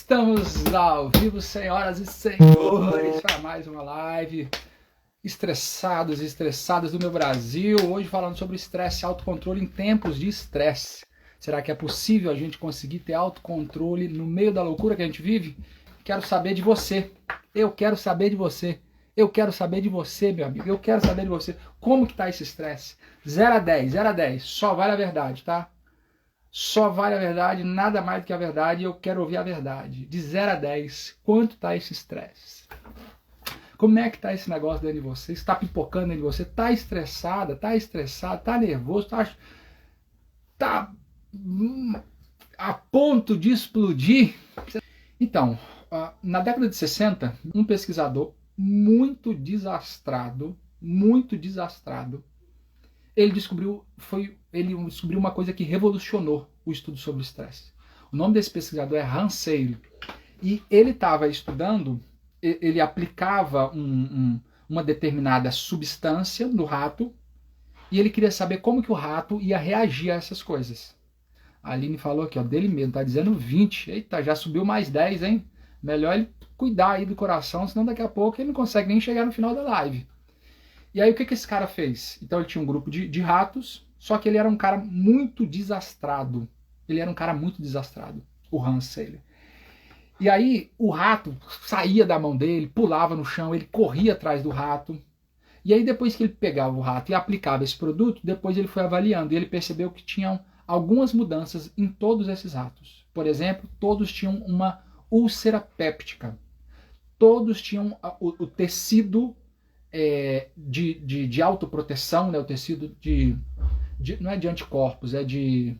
Estamos ao vivo, senhoras e senhores, para mais uma live. Estressados e estressadas do meu Brasil. Hoje falando sobre estresse e autocontrole em tempos de estresse. Será que é possível a gente conseguir ter autocontrole no meio da loucura que a gente vive? Quero saber de você. Eu quero saber de você. Eu quero saber de você, meu amigo. Eu quero saber de você. Como que tá esse estresse? 0 a 10, 0 a 10. Só vale a verdade, tá? Só vale a verdade, nada mais do que a verdade, e eu quero ouvir a verdade. De 0 a 10, quanto está esse estresse? Como é que está esse negócio dentro de você? Está pipocando dentro de você? Está estressada? Está estressado? Está nervoso? Está a ponto de explodir? Então, na década de 60, um pesquisador muito desastrado, ele descobriu uma coisa que revolucionou o estudo sobre o estresse. O nome desse pesquisador é Hans Selye. E ele estava estudando, ele aplicava uma determinada substância no rato e ele queria saber como que o rato ia reagir a essas coisas. A Aline falou aqui, ó, dele mesmo, tá dizendo 20. Eita, já subiu mais 10, hein? Melhor ele cuidar aí do coração, senão daqui a pouco ele não consegue nem chegar no final da live. E aí o que esse cara fez? Então ele tinha um grupo de ratos, só que ele era um cara muito desastrado. O Hans Selye. E aí o rato saía da mão dele, pulava no chão, ele corria atrás do rato. E aí depois que ele pegava o rato e aplicava esse produto, depois ele foi avaliando e ele percebeu que tinham algumas mudanças em todos esses ratos. Por exemplo, todos tinham uma úlcera péptica. Todos tinham o tecido de autoproteção, né? O tecido não é de anticorpos, é de...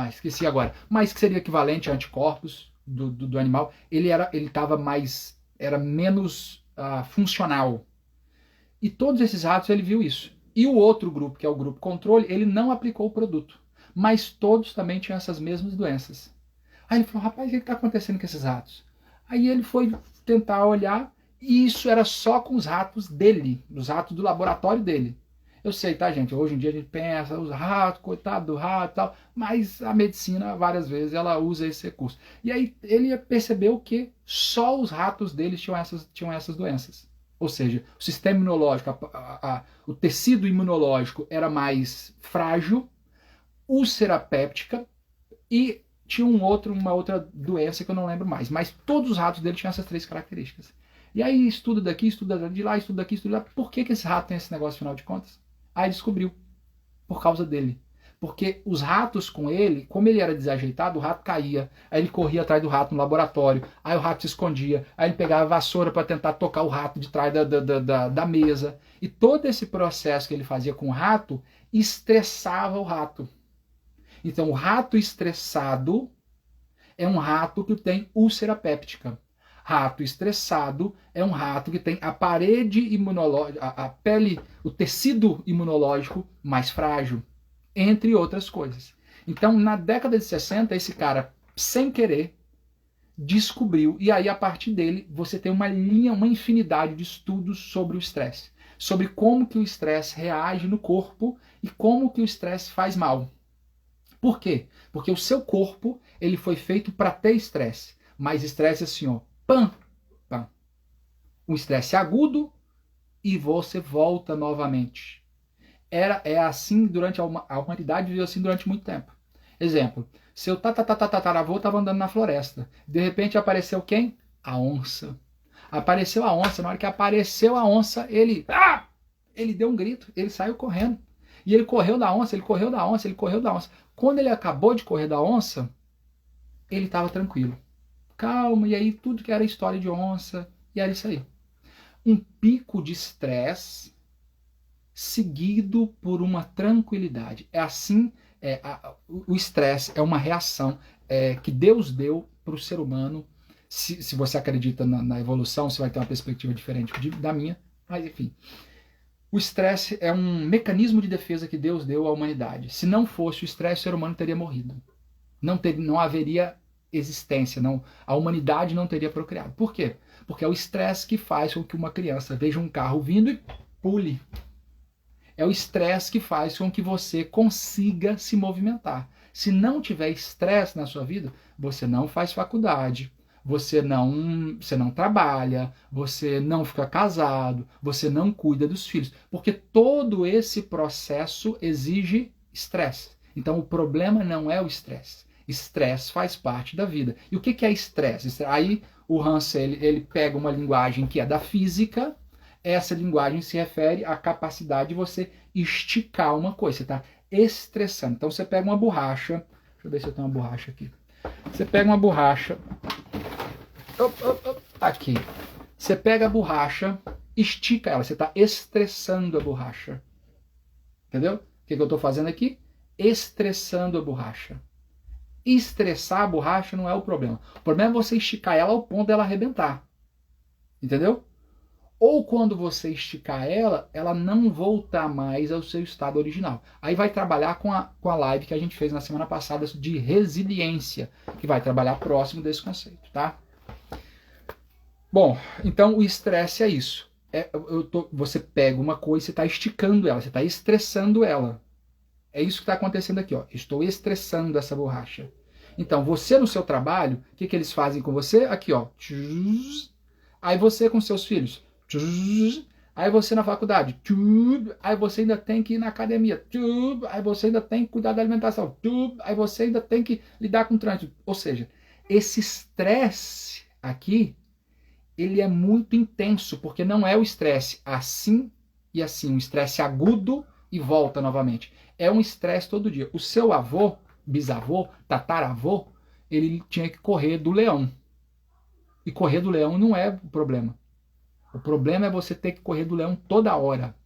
esqueci agora. Mas que seria equivalente a anticorpos do animal. Ele era menos funcional. E todos esses ratos ele viu isso. E o outro grupo, que é o grupo controle, ele não aplicou o produto. Mas todos também tinham essas mesmas doenças. Aí ele falou, rapaz, o que está acontecendo com esses ratos? Aí ele foi tentar olhar, e isso era só com os ratos dele, os ratos do laboratório dele. Eu sei, tá, gente? Hoje em dia a gente pensa, os ratos, coitado do rato e tal, mas a medicina, várias vezes, ela usa esse recurso. E aí ele percebeu que só os ratos deles tinham essas doenças. Ou seja, o sistema imunológico, o tecido imunológico era mais frágil, úlcera péptica e tinha uma outra doença que eu não lembro mais. Mas todos os ratos dele tinham essas três características. E aí estuda daqui, estuda de lá, estuda daqui, estuda lá. Por que esse rato tem esse negócio, afinal de contas? Aí descobriu. Por causa dele. Porque os ratos com ele, como ele era desajeitado, o rato caía. Aí ele corria atrás do rato no laboratório. Aí o rato se escondia. Aí ele pegava a vassoura para tentar tocar o rato de trás da mesa. E todo esse processo que ele fazia com o rato estressava o rato. Então o rato estressado é um rato que tem úlcera péptica. Rato estressado é um rato que tem a parede imunológica, a pele, o tecido imunológico mais frágil, entre outras coisas. Então, na década de 60, esse cara, sem querer, descobriu, e aí a partir dele você tem uma infinidade de estudos sobre o estresse, sobre como que o estresse reage no corpo e como que o estresse faz mal. Por quê? Porque o seu corpo, ele foi feito para ter estresse, mas estresse assim, ó, pam, pam. Um estresse agudo e você volta novamente. É assim durante a humanidade, viveu assim durante muito tempo. Exemplo, seu tataravô estava andando na floresta. De repente apareceu quem? A onça. Apareceu a onça. Na hora que apareceu a onça, ele deu um grito, ele saiu correndo. E ele correu da onça, ele correu da onça, ele correu da onça. Quando ele acabou de correr da onça, ele estava tranquilo. Calma, e aí tudo que era história de onça, e era isso aí. Um pico de estresse seguido por uma tranquilidade. É assim, o estresse é uma reação que Deus deu para o ser humano. Se você acredita na evolução, você vai ter uma perspectiva diferente da minha, mas enfim. O estresse é um mecanismo de defesa que Deus deu à humanidade. Se não fosse o estresse, o ser humano teria morrido. Não haveria existência, a humanidade não teria procriado. Por quê? Porque é o estresse que faz com que uma criança veja um carro vindo e pule. É o estresse que faz com que você consiga se movimentar. Se não tiver estresse na sua vida, você não faz faculdade, você não trabalha, você não fica casado, você não cuida dos filhos, porque todo esse processo exige estresse. Então o problema não é o estresse. Estresse faz parte da vida. E o que é estresse? Aí o Hans ele pega uma linguagem que é da física. Essa linguagem se refere à capacidade de você esticar uma coisa. Você está estressando. Então você pega uma borracha. Deixa eu ver se eu tenho uma borracha aqui. Você pega uma borracha. Aqui. Você pega a borracha, estica ela. Você está estressando a borracha. Entendeu? O que eu estou fazendo aqui? Estressando a borracha. Estressar a borracha não é o problema. O problema é você esticar ela ao ponto dela arrebentar. Entendeu? Ou quando você esticar ela, ela não voltar mais ao seu estado original. Aí vai trabalhar com a live que a gente fez na semana passada de resiliência, que vai trabalhar próximo desse conceito, tá? Bom, então o estresse é isso. Você pega uma coisa e você está esticando ela, você está estressando ela. É isso que está acontecendo aqui, ó. Estou estressando essa borracha. Então, você no seu trabalho, o que eles fazem com você? Aqui, ó. Aí você com seus filhos. Aí você na faculdade. Aí você ainda tem que ir na academia. Aí você ainda tem que cuidar da alimentação. Aí você ainda tem que lidar com o trânsito. Ou seja, esse estresse aqui, ele é muito intenso, porque não é o estresse assim e assim, um estresse agudo e volta novamente. É um estresse todo dia. O seu avô, bisavô, tataravô, ele tinha que correr do leão. E correr do leão não é o problema. O problema é você ter que correr do leão toda hora.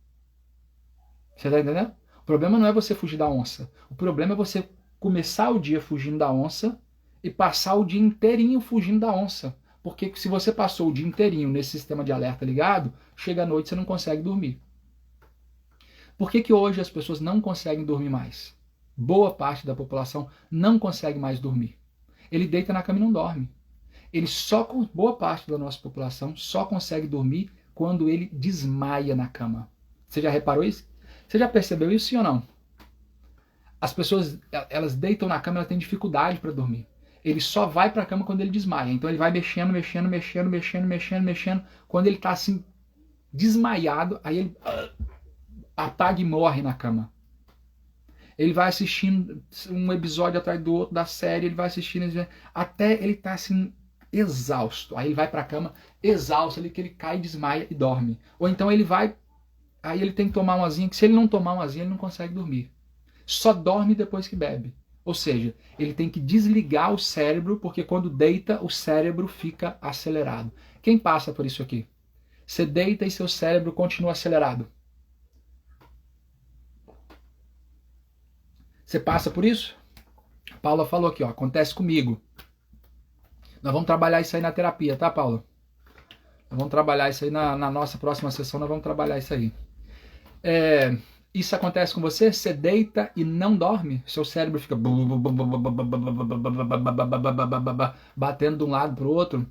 Você está entendendo? O problema não é você fugir da onça. O problema é você começar o dia fugindo da onça e passar o dia inteirinho fugindo da onça. Porque se você passou o dia inteirinho nesse sistema de alerta ligado, chega à noite e você não consegue dormir. Por que hoje as pessoas não conseguem dormir mais? Boa parte da população não consegue mais dormir. Ele deita na cama e não dorme. Boa parte da nossa população só consegue dormir quando ele desmaia na cama. Você já reparou isso? Você já percebeu isso, sim ou não? As pessoas, elas deitam na cama e elas têm dificuldade para dormir. Ele só vai para a cama quando ele desmaia. Então ele vai mexendo. Quando ele está assim, desmaiado, aí ele apaga e morre na cama. Ele vai assistindo um episódio atrás do outro da série, ele vai assistindo até ele estar assim, exausto. Aí ele vai para a cama, exausto, que ele cai, desmaia e dorme. Ou então ele vai, aí ele tem que tomar uma asinha, que se ele não tomar uma asinha, ele não consegue dormir. Só dorme depois que bebe. Ou seja, ele tem que desligar o cérebro, porque quando deita, o cérebro fica acelerado. Quem passa por isso aqui? Você deita e seu cérebro continua acelerado. Você passa por isso? A Paula falou aqui, ó, acontece comigo. Nós vamos trabalhar isso aí na terapia, tá, Paula? Nós vamos trabalhar isso aí na nossa próxima sessão, nós vamos trabalhar isso aí. Isso acontece com você? Você deita e não dorme? Seu cérebro fica batendo de um lado para o outro.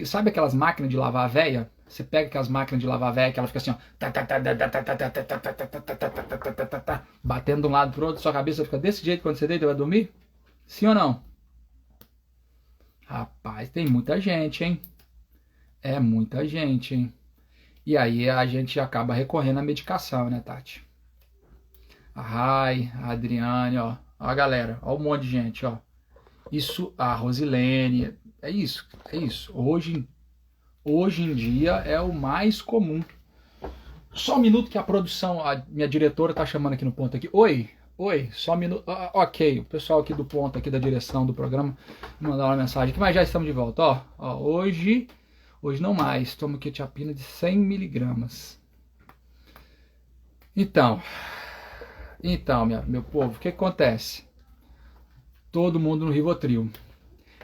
Sabe aquelas máquinas de lavar a véia? Você pega aquelas máquinas de lavar velha que ela fica assim, ó, batendo de um lado pro outro, sua cabeça fica desse jeito quando você deita e vai dormir? Sim ou não? Rapaz, tem muita gente, hein? É muita gente, hein? E aí a gente acaba recorrendo à medicação, né, Tati? A Rai, a Adriane, ó. Ó a galera, ó um monte de gente, ó. Isso, a Rosilene, é isso. Hoje em dia é o mais comum. Só um minuto que a produção, a minha diretora tá chamando aqui no ponto aqui. Oi, só um minuto. Ok, o pessoal aqui do ponto, aqui da direção do programa, mandar uma mensagem aqui, mas já estamos de volta. Ó, hoje não mais, tomo quetiapina de 100 miligramas. Então, meu povo, o que acontece? Todo mundo no Rivotril.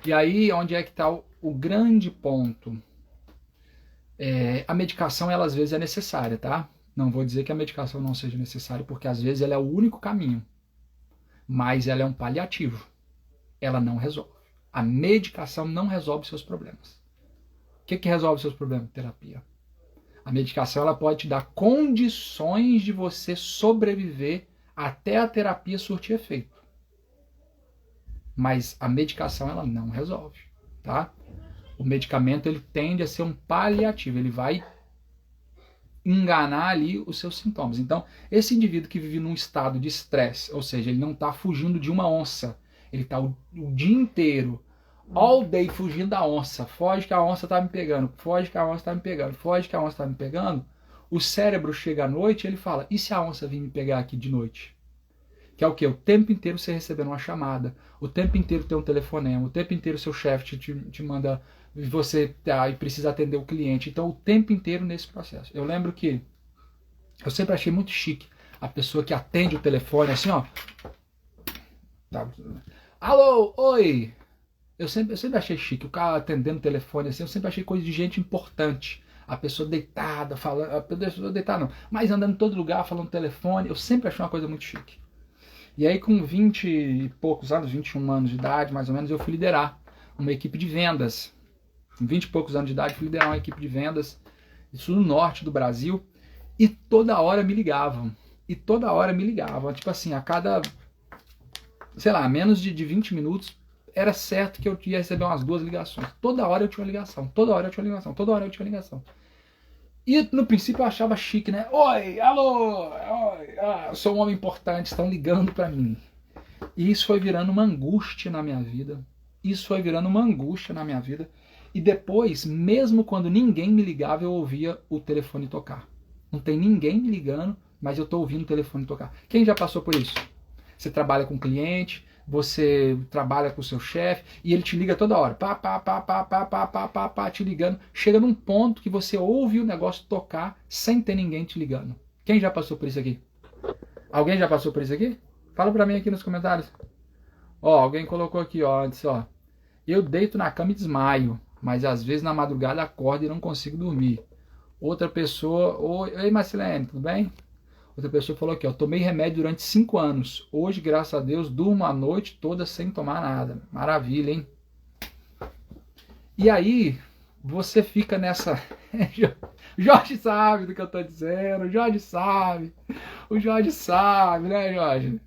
E aí, onde é que está o grande ponto? A medicação, ela às vezes é necessária, tá? Não vou dizer que a medicação não seja necessária, porque às vezes ela é o único caminho. Mas ela é um paliativo. Ela não resolve. A medicação não resolve seus problemas. O que resolve seus problemas? Terapia. A medicação ela pode te dar condições de você sobreviver até a terapia surtir efeito. mas a medicação ela não resolve, tá? O medicamento ele tende a ser um paliativo, ele vai enganar ali os seus sintomas. Então, esse indivíduo que vive num estado de estresse, ou seja, ele não está fugindo de uma onça, ele está o dia inteiro, all day, fugindo da onça, foge que a onça está me pegando, foge que a onça está me pegando, foge que a onça está me pegando, o cérebro chega à noite e ele fala, e se a onça vir me pegar aqui de noite? Que é o quê? O tempo inteiro você recebendo uma chamada, o tempo inteiro tem um telefonema, o tempo inteiro seu chefe te manda, você e precisa atender o cliente. Então, o tempo inteiro nesse processo. Eu lembro que eu sempre achei muito chique a pessoa que atende o telefone assim, ó. Tá. Alô, oi! Eu sempre achei chique o cara atendendo o telefone assim, eu sempre achei coisa de gente importante. A pessoa deitada, falando, a pessoa deitada não, mas andando em todo lugar, falando no telefone, eu sempre achei uma coisa muito chique. E aí com 20 e poucos anos, 21 anos de idade, mais ou menos, eu fui liderar uma equipe de vendas. Com 20 e poucos anos de idade, fui liderar uma equipe de vendas, isso no norte do Brasil, e toda hora me ligavam. Tipo assim, a cada, sei lá, menos de 20 minutos, era certo que eu ia receber umas 2 ligações. Toda hora eu tinha uma ligação, toda hora eu tinha uma ligação. E no princípio eu achava chique, né? Oi, alô, oi, eu sou um homem importante, estão ligando para mim. E isso foi virando uma angústia na minha vida. E depois, mesmo quando ninguém me ligava, eu ouvia o telefone tocar. Não tem ninguém me ligando, mas eu estou ouvindo o telefone tocar. Quem já passou por isso? Você trabalha com cliente, você trabalha com o seu chefe e ele te liga toda hora, te ligando. Chega num ponto que você ouve o negócio tocar sem ter ninguém te ligando. Quem já passou por isso aqui? Alguém já passou por isso aqui? Fala pra mim aqui nos comentários. Ó, alguém colocou aqui, ó, antes, ó. Eu deito na cama e desmaio, mas às vezes na madrugada acordo e não consigo dormir. Outra pessoa, oi Marcelene, tudo bem? Outra pessoa falou aqui, ó, tomei remédio durante 5 anos. Hoje, graças a Deus, durmo a noite toda sem tomar nada. Maravilha, hein? E aí, você fica nessa... Jorge sabe do que eu tô dizendo, o Jorge sabe, né, Jorge?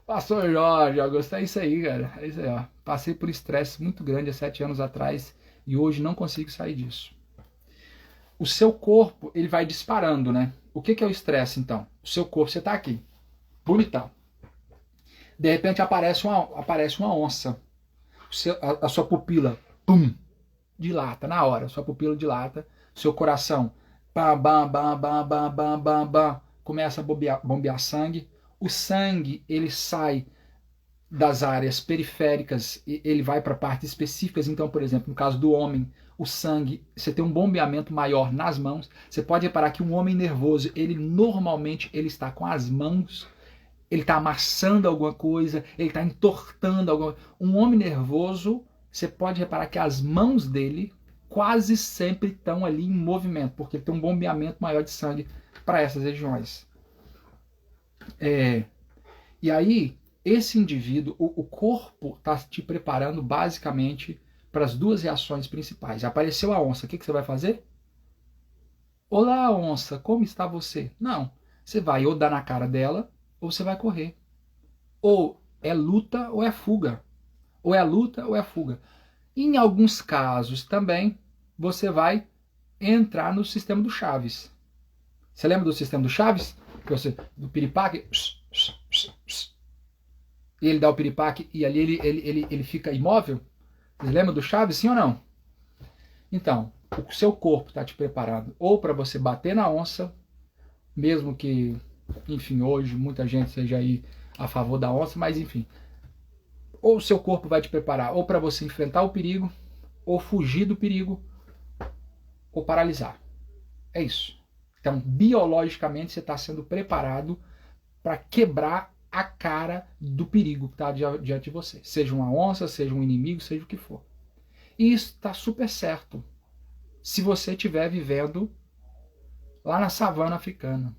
Pastor Jorge, Augusto, é isso aí, cara. É isso aí, ó. Passei por estresse muito grande há 7 anos atrás e hoje não consigo sair disso. O seu corpo, ele vai disparando, né? O que é o estresse, então? O seu corpo, você está aqui, bonitão. De repente aparece uma onça. A sua pupila, pum, dilata na hora. Sua pupila dilata, seu coração, bam, bam, bam, bam, bam, bam, bam, bam, começa a bombear sangue. O sangue, ele sai das áreas periféricas, ele vai para partes específicas. Então, por exemplo, no caso do homem, o sangue, você tem um bombeamento maior nas mãos. Você pode reparar que um homem nervoso, ele normalmente ele está com as mãos, ele está amassando alguma coisa, ele está entortando alguma coisa. Um homem nervoso, você pode reparar que as mãos dele quase sempre estão ali em movimento, porque ele tem um bombeamento maior de sangue para essas regiões. E aí, esse indivíduo, o corpo está te preparando basicamente para as 2 reações principais. Apareceu a onça, o que você vai fazer? Olá, onça, como está você? Não, você vai ou dar na cara dela, ou você vai correr. Ou é luta ou é fuga. Ou é luta ou é fuga. Em alguns casos também, você vai entrar no sistema do Chaves. Você lembra do sistema do Chaves? Do piripaque? E ele dá o piripaque e ali ele fica imóvel? Vocês lembram do Chaves, sim ou não? Então, o seu corpo está te preparando ou para você bater na onça, mesmo que, enfim, hoje muita gente seja aí a favor da onça, mas enfim. Ou o seu corpo vai te preparar ou para você enfrentar o perigo, ou fugir do perigo, ou paralisar. É isso. Então, biologicamente, você está sendo preparado para quebrar a cara do perigo que está diante de você. Seja uma onça, seja um inimigo, seja o que for. E isso está super certo se você estiver vivendo lá na savana africana.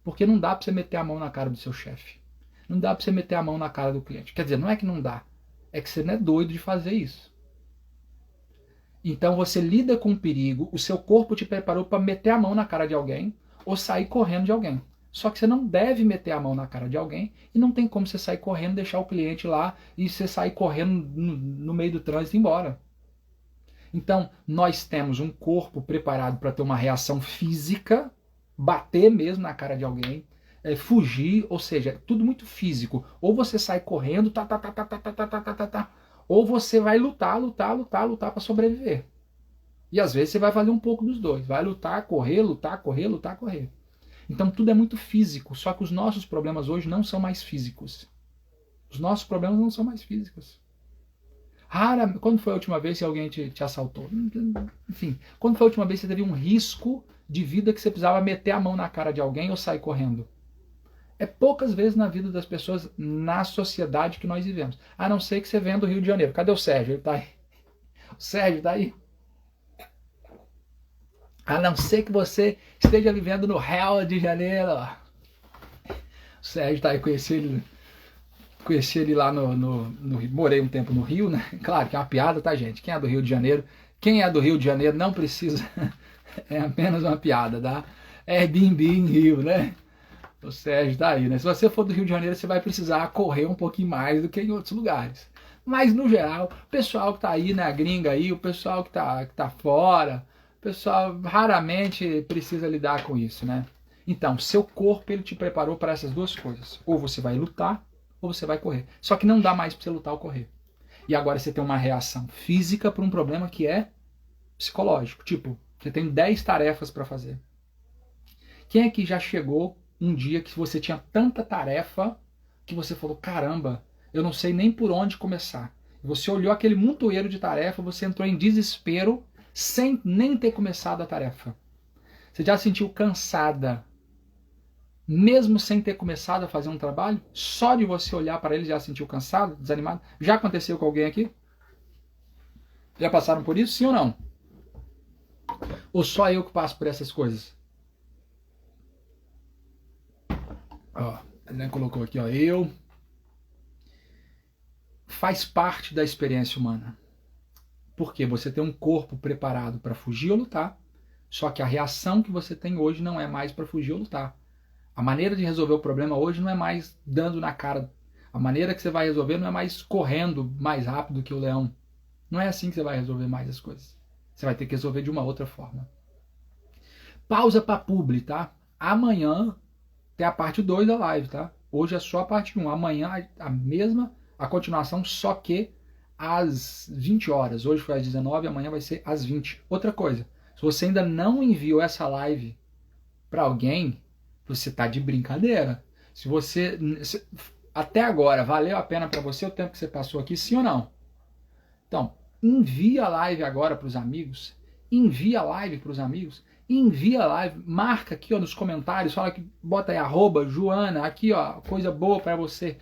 Porque não dá para você meter a mão na cara do seu chefe. Não dá para você meter a mão na cara do cliente. Quer dizer, não é que não dá. É que você não é doido de fazer isso. Então você lida com o perigo, o seu corpo te preparou para meter a mão na cara de alguém ou sair correndo de alguém. Só que você não deve meter a mão na cara de alguém e não tem como você sair correndo, deixar o cliente lá e você sair correndo no meio do trânsito e ir embora. Então, nós temos um corpo preparado para ter uma reação física, bater mesmo na cara de alguém, fugir, ou seja, é tudo muito físico. Ou você sai correndo, ou você vai lutar para sobreviver. E às vezes você vai fazer um pouco dos dois. Vai lutar, correr, lutar, correr, lutar, correr. Então tudo é muito físico, só que os nossos problemas hoje não são mais físicos. Os nossos problemas não são mais físicos. Quando foi a última vez que alguém te assaltou? Enfim, quando foi a última vez que você teve um risco de vida que você precisava meter a mão na cara de alguém ou sair correndo? É poucas vezes na vida das pessoas, na sociedade que nós vivemos. A não ser que você venha do Rio de Janeiro. Cadê o Sérgio? Ele tá aí. O Sérgio tá aí. A não ser que você esteja vivendo no Rio de Janeiro. O Sérgio tá aí, conheci ele lá no Rio. Morei um tempo no Rio, né? Claro que é uma piada, tá, gente? Quem é do Rio de Janeiro? Quem é do Rio de Janeiro não precisa. É apenas uma piada, tá? Airbnb em Rio, né? O Sérgio tá aí, né? Se você for do Rio de Janeiro, você vai precisar correr um pouquinho mais do que em outros lugares. Mas, no geral, o pessoal que tá aí na gringa aí, o pessoal que tá fora, o pessoal raramente precisa lidar com isso, né? Então, seu corpo, ele te preparou para essas duas coisas. Ou você vai lutar, ou você vai correr. Só que não dá mais para você lutar ou correr. E agora você tem uma reação física para um problema que é psicológico. Tipo, você tem 10 tarefas para fazer. Quem é que já chegou um dia que você tinha tanta tarefa que você falou, caramba, eu não sei nem por onde começar. Você olhou aquele montoeiro de tarefa, você entrou em desespero sem nem ter começado a tarefa. Você já se sentiu cansada, mesmo sem ter começado a fazer um trabalho? Só de você olhar para ele já se sentiu cansado, desanimado? Já aconteceu com alguém aqui? Já passaram por isso, sim ou não? Ou só eu que passo por essas coisas? Ó, ele colocou aqui, ó, faz parte da experiência humana. Porque você tem um corpo preparado para fugir ou lutar, só que a reação que você tem hoje não é mais para fugir ou lutar. A maneira de resolver o problema hoje não é mais dando na cara. A maneira que você vai resolver não é mais correndo mais rápido que o leão. Não é assim que você vai resolver mais as coisas. Você vai ter que resolver de uma outra forma. Pausa para publi, tá? Amanhã tem a parte 2 da live, tá? Hoje é só a parte 1. Amanhã a continuação, só que às 20 horas. Hoje foi às 19, amanhã vai ser às 20. Outra coisa, se você ainda não enviou essa live para alguém, você está de brincadeira. Se até agora valeu a pena para você o tempo que você passou aqui, sim ou não? Então, envia a live agora para os amigos, envia a live para os amigos, envia a live, marca aqui ó, nos comentários, fala que bota aí @Joana, aqui ó, coisa boa para você.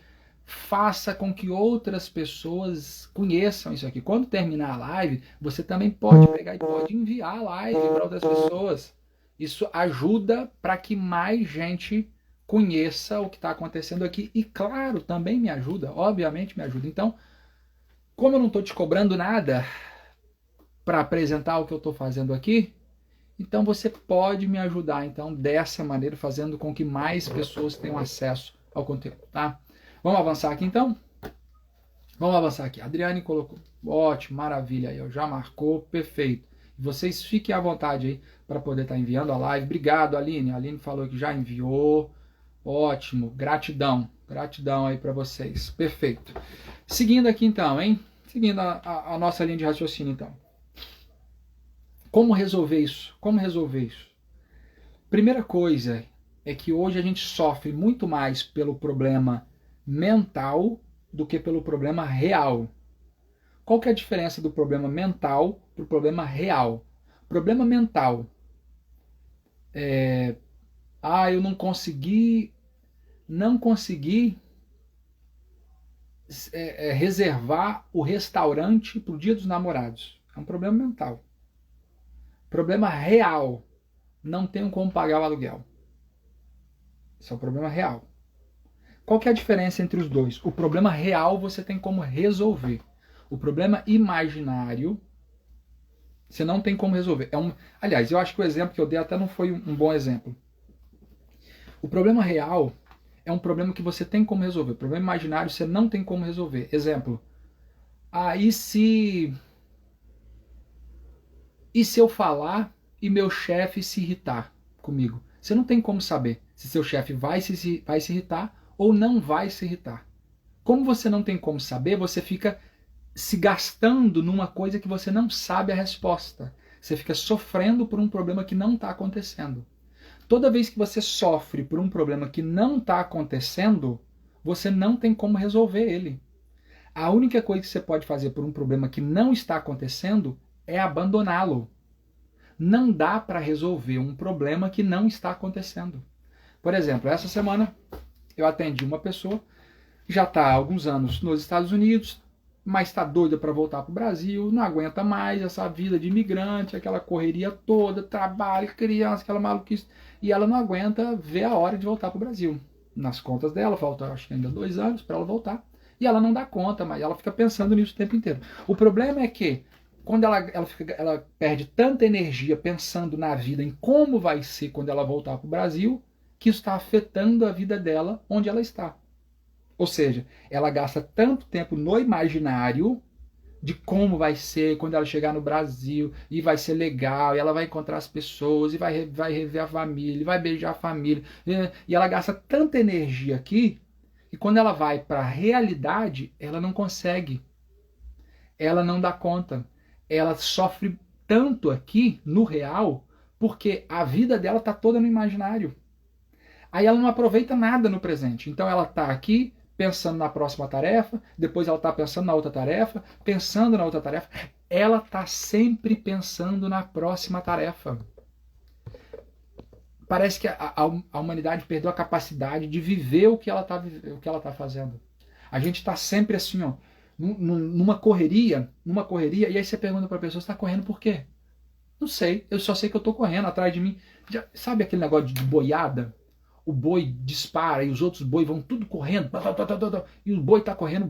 Faça com que outras pessoas conheçam isso aqui. Quando terminar a live, você também pode pegar e pode enviar a live para outras pessoas. Isso ajuda para que mais gente conheça o que está acontecendo aqui. E claro, também me ajuda, obviamente me ajuda. Então, como eu não estou te cobrando nada para apresentar o que eu estou fazendo aqui, então você pode me ajudar então dessa maneira, fazendo com que mais pessoas tenham acesso ao conteúdo, tá? Vamos avançar aqui então? Vamos avançar aqui. A Adriane colocou, ótimo, maravilha, aí, já marcou, perfeito. Vocês fiquem à vontade aí para poder estar enviando a live. Obrigado, Aline. A Aline falou que já enviou. Ótimo, gratidão. Gratidão aí para vocês. Perfeito. Seguindo aqui então, hein? Seguindo a nossa linha de raciocínio então. Como resolver isso? Como resolver isso? Primeira coisa é que hoje a gente sofre muito mais pelo problema mental do que pelo problema real. Qual que é a diferença do problema mental para o problema real? Problema mental é... eu não consegui reservar o restaurante para o Dia dos Namorados. É um problema mental. Problema real, não tenho como pagar o aluguel. Esse é o problema real. Qual que é a diferença entre os dois? O problema real você tem como resolver. O problema imaginário você não tem como resolver. Aliás, eu acho que o exemplo que eu dei até não foi um bom exemplo. O problema real é um problema que você tem como resolver. O problema imaginário você não tem como resolver. Exemplo, e se eu falar e meu chefe se irritar comigo? Você não tem como saber se seu chefe vai se irritar ou não vai se irritar. Como você não tem como saber, você fica se gastando numa coisa que você não sabe a resposta. Você fica sofrendo por um problema que não está acontecendo. Toda vez que você sofre por um problema que não está acontecendo, você não tem como resolver ele. A única coisa que você pode fazer por um problema que não está acontecendo é abandoná-lo. Não dá para resolver um problema que não está acontecendo. Por exemplo, essa semana eu atendi uma pessoa, já está há alguns anos nos Estados Unidos, mas está doida para voltar para o Brasil, não aguenta mais essa vida de imigrante, aquela correria toda, trabalho, criança, aquela maluquice, e ela não aguenta ver a hora de voltar para o Brasil. Nas contas dela, falta acho que ainda 2 anos para ela voltar, e ela não dá conta, mas ela fica pensando nisso o tempo inteiro. O problema é que quando ela perde tanta energia pensando na vida, em como vai ser quando ela voltar para o Brasil, que isso está afetando a vida dela onde ela está. Ou seja, ela gasta tanto tempo no imaginário de como vai ser quando ela chegar no Brasil, e vai ser legal, e ela vai encontrar as pessoas, e vai rever a família, e vai beijar a família, e ela gasta tanta energia aqui, que quando ela vai para a realidade, ela não consegue, ela não dá conta, ela sofre tanto aqui, no real, porque a vida dela está toda no imaginário. Aí ela não aproveita nada no presente, então ela está aqui, pensando na próxima tarefa, depois ela está pensando na outra tarefa, pensando na outra tarefa. Ela está sempre pensando na próxima tarefa. Parece que a humanidade perdeu a capacidade de viver o que ela está fazendo. A gente está sempre assim, ó, numa correria, e aí você pergunta para a pessoa, você está correndo por quê? Não sei, eu só sei que eu estou correndo atrás de mim. Sabe aquele negócio de boiada? O boi dispara e os outros bois vão tudo correndo, e o boi está correndo,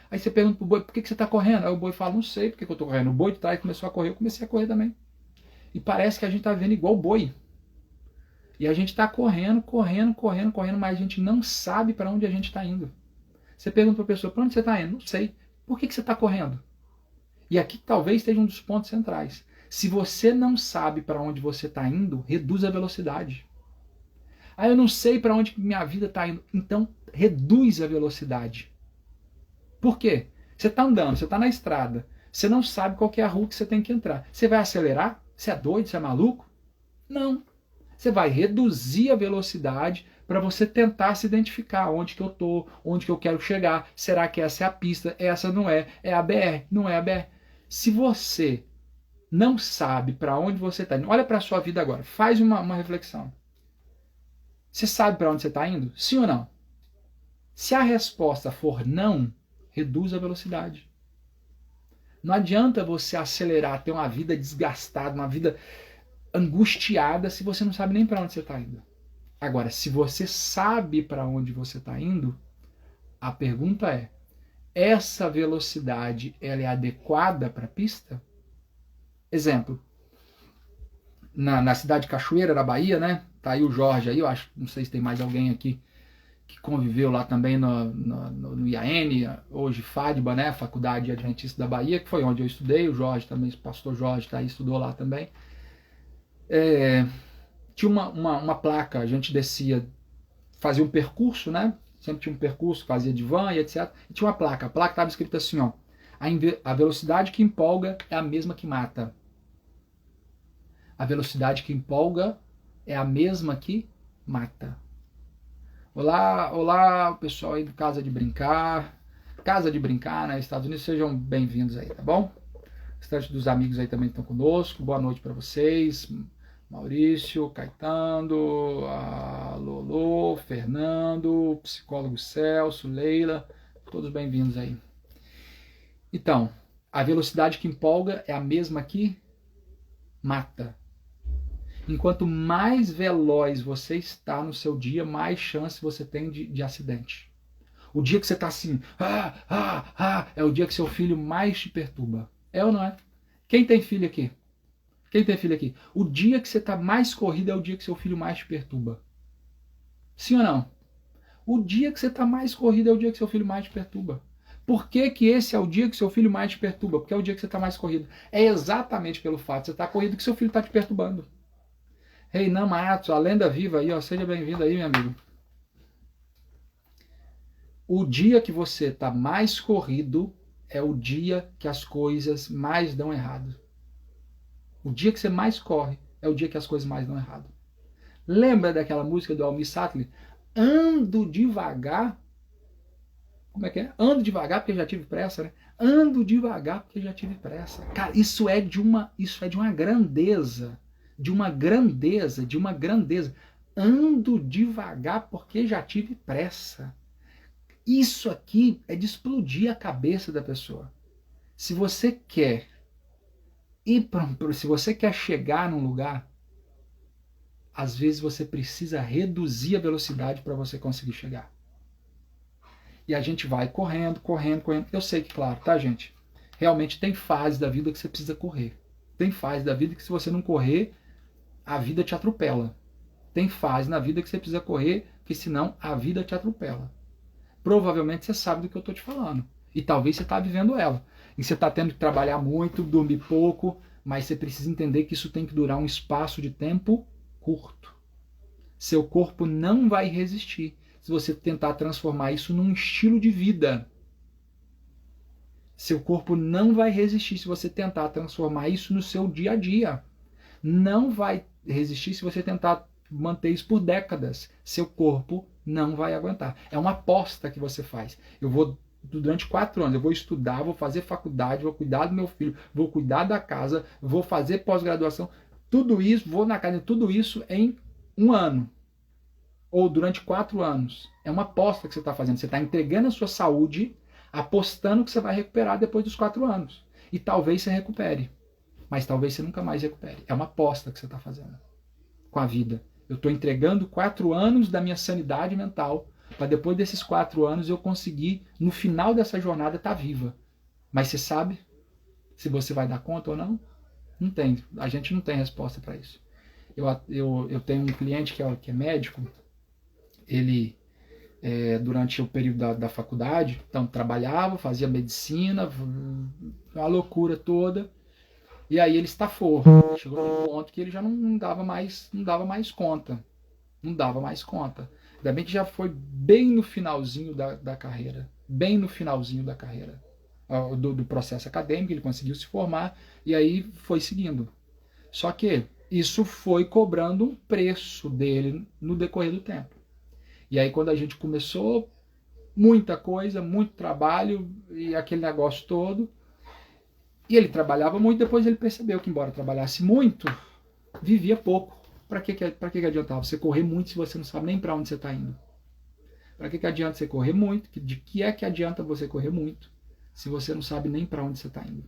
Aí você pergunta pro boi, por que você está correndo? Aí o boi fala, não sei por que eu estou correndo. O boi de trás começou a correr, eu comecei a correr também. E parece que a gente está vendo igual o boi. E a gente está correndo, mas a gente não sabe para onde a gente está indo. Você pergunta para a pessoa, para onde você está indo? Não sei. Por que você está correndo? E aqui talvez esteja um dos pontos centrais. Se você não sabe para onde você está indo, reduz a velocidade. Eu não sei para onde minha vida está indo. Então, reduz a velocidade. Por quê? Você está andando, você está na estrada. Você não sabe qual que é a rua que você tem que entrar. Você vai acelerar? Você é doido? Você é maluco? Não. Você vai reduzir a velocidade para você tentar se identificar onde que eu estou, onde que eu quero chegar. Será que essa é a pista? Essa não é. É a BR? Não é a BR. Se você não sabe para onde você está indo, olha para a sua vida agora. Faz uma reflexão. Você sabe para onde você está indo? Sim ou não? Se a resposta for não, reduz a velocidade. Não adianta você acelerar, ter uma vida desgastada, uma vida angustiada, se você não sabe nem para onde você está indo. Agora, se você sabe para onde você está indo, a pergunta é, essa velocidade ela é adequada para a pista? Exemplo, na cidade de Cachoeira, na Bahia, né? Tá aí o Jorge aí, eu acho, não sei se tem mais alguém aqui que conviveu lá também no IAN, hoje FADBA, né? Faculdade Adventista da Bahia, que foi onde eu estudei, o Jorge também, o pastor Jorge tá aí, estudou lá também. Tinha uma placa, a gente descia, fazia um percurso, né? Sempre tinha um percurso, fazia de van e etc. E tinha uma placa, a placa estava escrita assim, ó, a velocidade que empolga é a mesma que mata. A velocidade que empolga é a mesma que mata. Olá, pessoal aí do Casa de Brincar. Casa de Brincar, né? Estados Unidos, sejam bem-vindos aí, tá bom? O restante dos amigos aí também estão conosco. Boa noite para vocês. Maurício, Caetano, a Lolo, Fernando, psicólogo Celso, Leila, todos bem-vindos aí. Então, a velocidade que empolga é a mesma que mata. Enquanto mais veloz você está no seu dia, mais chance você tem de acidente. O dia que você está assim, é o dia que seu filho mais te perturba. É ou não é? Quem tem filho aqui? Quem tem filho aqui? O dia que você está mais corrido é o dia que seu filho mais te perturba. Sim ou não? O dia que você está mais corrido é o dia que seu filho mais te perturba. Por que, que esse é o dia que seu filho mais te perturba? Porque é o dia que você está mais corrido. É exatamente pelo fato de você estar corrido que seu filho está te perturbando. Reinan Matos, a lenda viva aí, ó, seja bem-vindo aí, meu amigo. O dia que você está mais corrido é o dia que as coisas mais dão errado. O dia que você mais corre é o dia que as coisas mais dão errado. Lembra daquela música do Almir Sater? Ando devagar. Como é que é? Ando devagar porque já tive pressa, né? Ando devagar porque já tive pressa. Cara, isso é de uma grandeza, de uma grandeza, de uma grandeza. Ando devagar porque já tive pressa. Isso aqui é de explodir a cabeça da pessoa. Se você quer se você quer chegar num lugar, às vezes você precisa reduzir a velocidade para você conseguir chegar. E a gente vai correndo, correndo, correndo. Eu sei que, claro, tá, gente? Realmente tem fase da vida que você precisa correr. Tem fase da vida que se você não correr, a vida te atropela. Tem fase na vida que você precisa correr, que senão a vida te atropela. Provavelmente você sabe do que eu estou te falando. E talvez você está vivendo ela. E você está tendo que trabalhar muito, dormir pouco, mas você precisa entender que isso tem que durar um espaço de tempo curto. Seu corpo não vai resistir se você tentar transformar isso num estilo de vida. Seu corpo não vai resistir se você tentar transformar isso no seu dia a dia. Não vai resistir se você tentar manter isso por décadas. Seu corpo não vai aguentar. É uma aposta que você faz. Eu vou, durante 4 anos, eu vou estudar, vou fazer faculdade, vou cuidar do meu filho, vou cuidar da casa, vou fazer pós-graduação, tudo isso, vou na casa, tudo isso em 1 ano. Ou durante 4 anos. É uma aposta que você está fazendo. Você está entregando a sua saúde, apostando que você vai recuperar depois dos 4 anos. E talvez você recupere. Mas talvez você nunca mais recupere. É uma aposta que você está fazendo com a vida. Eu estou entregando 4 anos da minha sanidade mental para depois desses 4 anos eu conseguir, no final dessa jornada, estar viva. Mas você sabe se você vai dar conta ou não? Não tem. A gente não tem resposta para isso. Eu tenho um cliente que é médico. Ele, durante o período da faculdade, então trabalhava, fazia medicina, uma loucura toda. E aí ele estafou. Chegou num ponto que ele já não dava mais conta. Não dava mais conta. Ainda bem que já foi bem no finalzinho da carreira. Bem no finalzinho da carreira. Do processo acadêmico, ele conseguiu se formar e aí foi seguindo. Só que isso foi cobrando um preço dele no decorrer do tempo. E aí quando a gente começou, muita coisa, muito trabalho e aquele negócio todo. E ele trabalhava muito, depois ele percebeu que embora trabalhasse muito, vivia pouco. Para que adiantava você correr muito se você não sabe nem para onde você está indo? Para que adianta você correr muito? De que é que adianta você correr muito se você não sabe nem para onde você está indo?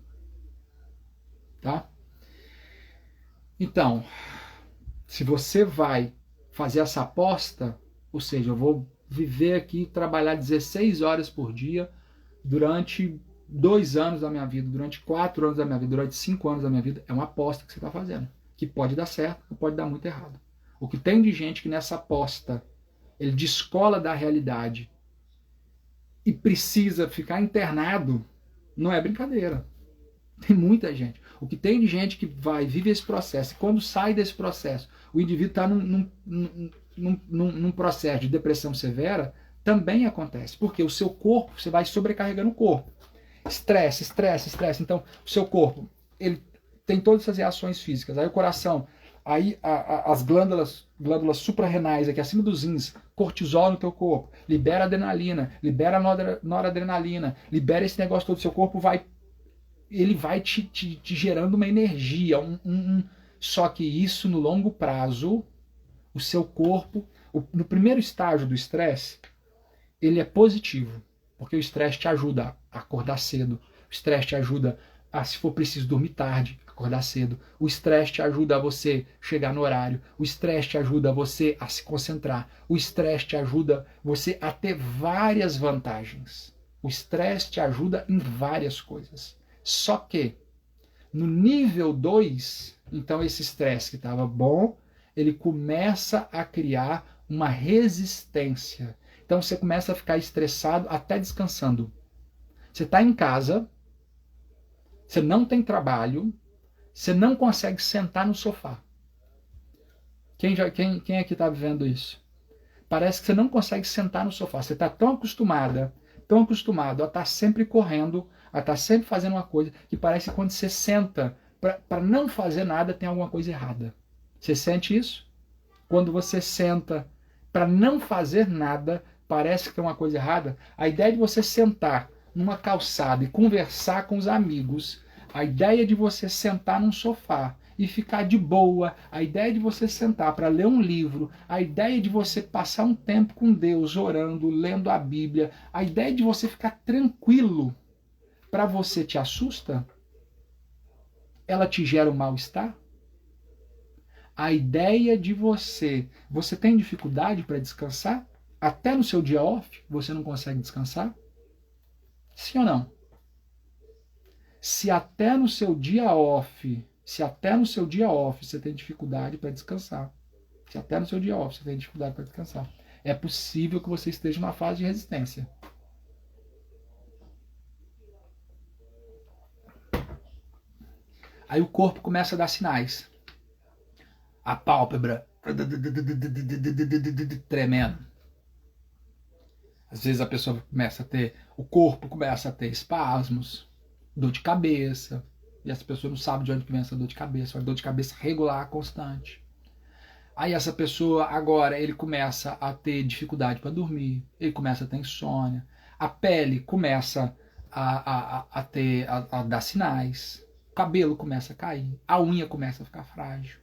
Tá? Então, se você vai fazer essa aposta, ou seja, eu vou viver aqui, trabalhar 16 horas por dia durante 2 anos da minha vida, durante 4 anos da minha vida, durante 5 anos da minha vida, é uma aposta que você está fazendo, que pode dar certo ou pode dar muito errado. O que tem de gente que nessa aposta ele descola da realidade e precisa ficar internado, não é brincadeira. Tem muita gente. O que tem de gente que vive esse processo, e quando sai desse processo, o indivíduo está num processo de depressão severa, também acontece. Porque o seu corpo, você vai sobrecarregando o corpo. Estresse, estresse, estresse. Então, o seu corpo, ele tem todas essas reações físicas. Aí o coração, aí as glândulas suprarrenais aqui acima dos rins, cortisol no teu corpo, libera adrenalina, libera noradrenalina, libera esse negócio todo, seu corpo ele vai te gerando uma energia, só que isso no longo prazo, o seu corpo, no primeiro estágio do estresse, ele é positivo, porque o estresse te ajuda a acordar cedo, o estresse te ajuda a, se for preciso, dormir tarde, acordar cedo, o estresse te ajuda a você chegar no horário, o estresse te ajuda a você a se concentrar, o estresse te ajuda você a ter várias vantagens, o estresse te ajuda em várias coisas. Só que no nível 2, então esse estresse que estava bom, ele começa a criar uma resistência. Então você começa a ficar estressado até descansando. Você está em casa, você não tem trabalho, você não consegue sentar no sofá. Quem aqui está vivendo isso? Parece que você não consegue sentar no sofá. Você está tão acostumado a estar sempre correndo, a estar sempre fazendo uma coisa, que parece que quando você senta para não fazer nada, tem alguma coisa errada. Você sente isso? Quando você senta para não fazer nada, parece que tem uma coisa errada. A ideia de você sentar numa calçada e conversar com os amigos, a ideia de você sentar num sofá e ficar de boa, a ideia de você sentar para ler um livro, a ideia de você passar um tempo com Deus, orando, lendo a Bíblia, a ideia de você ficar tranquilo, para você te assusta? Ela te gera um mal-estar? A ideia de você tem dificuldade para descansar? Até no seu dia off você não consegue descansar? Sim ou não? Se até no seu dia off você tem dificuldade para descansar, se até no seu dia off você tem dificuldade para descansar, é possível que você esteja numa fase de resistência. Aí o corpo começa a dar sinais. A pálpebra tremendo. Às vezes a pessoa o corpo começa a ter espasmos, dor de cabeça, e essa pessoa não sabe de onde vem essa dor de cabeça, uma dor de cabeça regular, constante. Aí essa pessoa agora, ele começa a ter dificuldade para dormir, ele começa a ter insônia, a pele começa a dar sinais, o cabelo começa a cair, a unha começa a ficar frágil.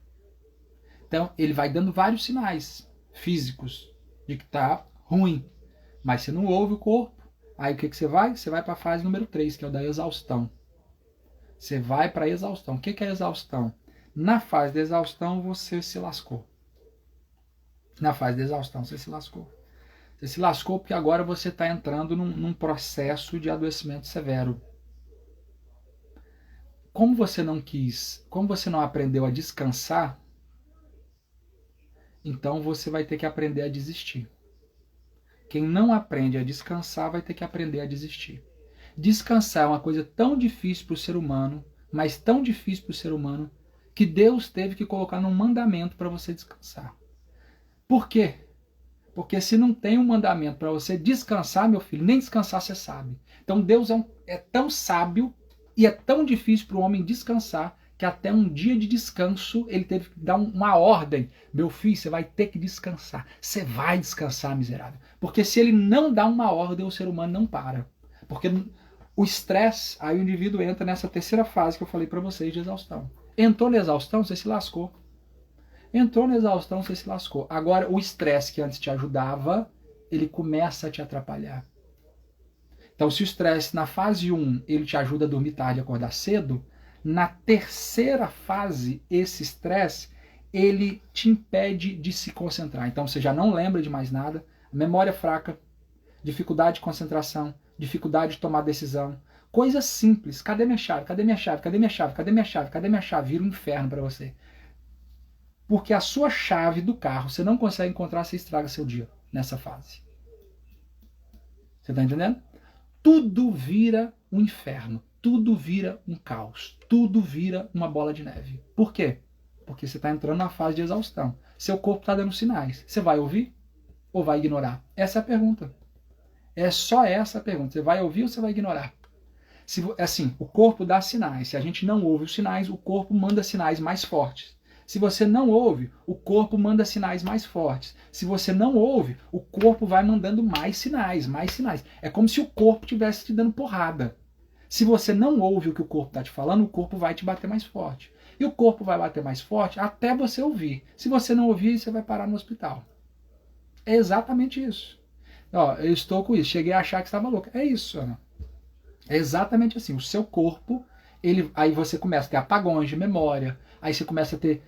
Então ele vai dando vários sinais físicos de que está ruim, mas você não ouve o corpo. Aí o que você vai? Você vai para a fase número 3, que é o da exaustão. Você vai para a exaustão. O que é exaustão? Na fase da exaustão você se lascou. Na fase da exaustão você se lascou. Você se lascou porque agora você está entrando num processo de adoecimento severo. Como você não aprendeu a descansar, então você vai ter que aprender a desistir. Quem não aprende a descansar vai ter que aprender a desistir. Descansar é uma coisa tão difícil para o ser humano, mas tão difícil para o ser humano, que Deus teve que colocar num mandamento para você descansar. Por quê? Porque se não tem um mandamento para você descansar, meu filho, nem descansar você sabe. Então Deus é tão sábio e é tão difícil para o homem descansar, que até um dia de descanso ele teve que dar uma ordem. Meu filho, você vai ter que descansar. Você vai descansar, miserável. Porque se ele não dá uma ordem, o ser humano não para. Porque o estresse, aí o indivíduo entra nessa terceira fase que eu falei para vocês de exaustão. Entrou na exaustão, você se lascou. Entrou na exaustão, você se lascou. Agora, o estresse que antes te ajudava, ele começa a te atrapalhar. Então, se o estresse na fase 1, ele te ajuda a dormir tarde e acordar cedo, na terceira fase, esse estresse, ele te impede de se concentrar. Então, você já não lembra de mais nada, memória fraca, dificuldade de concentração, dificuldade de tomar decisão. Coisas simples. Cadê minha chave? Cadê minha chave? Cadê minha chave? Cadê minha chave? Cadê minha chave? Vira um inferno para você. Porque a sua chave do carro você não consegue encontrar, você estraga seu dia nessa fase. Você está entendendo? Tudo vira um inferno. Tudo vira um caos. Tudo vira uma bola de neve. Por quê? Porque você está entrando na fase de exaustão. Seu corpo está dando sinais. Você vai ouvir ou vai ignorar? Essa é a pergunta. É só essa a pergunta. Você vai ouvir ou você vai ignorar? Assim, o corpo dá sinais. Se a gente não ouve os sinais, o corpo manda sinais mais fortes. Se você não ouve, o corpo manda sinais mais fortes. Se você não ouve, o corpo vai mandando mais sinais, mais sinais. É como se o corpo estivesse te dando porrada. Se você não ouve o que o corpo está te falando, o corpo vai te bater mais forte. E o corpo vai bater mais forte até você ouvir. Se você não ouvir, você vai parar no hospital. É exatamente isso. Ó, eu estou com isso. Cheguei a achar que estava louco. É isso, Ana. É exatamente assim. O seu corpo, aí você começa a ter apagões de memória. Aí você começa a ter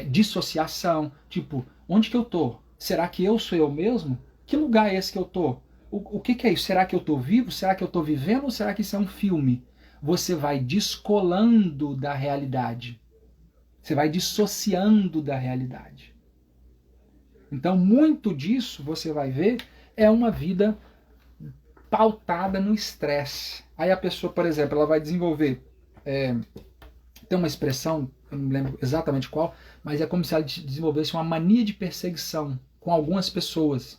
dissociação. Tipo, onde que eu tô? Será que eu sou eu mesmo? Que lugar é esse que eu tô? O que é isso? Será que eu tô vivo? Será que eu tô vivendo? Ou será que isso é um filme? Você vai descolando da realidade. Você vai dissociando da realidade. Então, muito disso, você vai ver, é uma vida pautada no estresse. Aí a pessoa, por exemplo, ela vai desenvolver, tem uma expressão, eu não me lembro exatamente qual, mas é como se ela desenvolvesse uma mania de perseguição com algumas pessoas.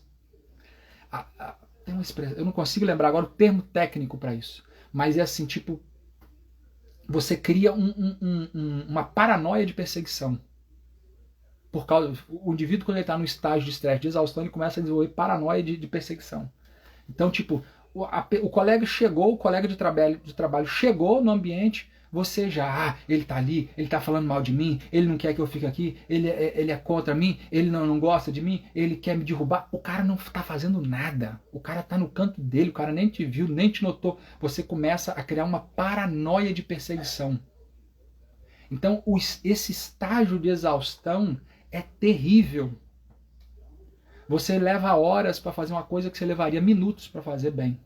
Tem uma expressão, eu não consigo lembrar agora o termo técnico para isso, mas é assim, tipo, você cria uma paranoia de perseguição. Por causa, o indivíduo, quando ele está no estágio de estresse, de exaustão, ele começa a desenvolver paranoia de perseguição. Então, tipo, o colega chegou, o colega de trabalho chegou no ambiente, você já, ele tá ali, ele tá falando mal de mim, ele não quer que eu fique aqui, ele é contra mim, ele não gosta de mim, ele quer me derrubar. O cara não tá fazendo nada, o cara tá no canto dele, o cara nem te viu, nem te notou. Você começa a criar uma paranoia de perseguição. Então, esse estágio de exaustão é terrível. Você leva horas para fazer uma coisa que você levaria minutos para fazer bem.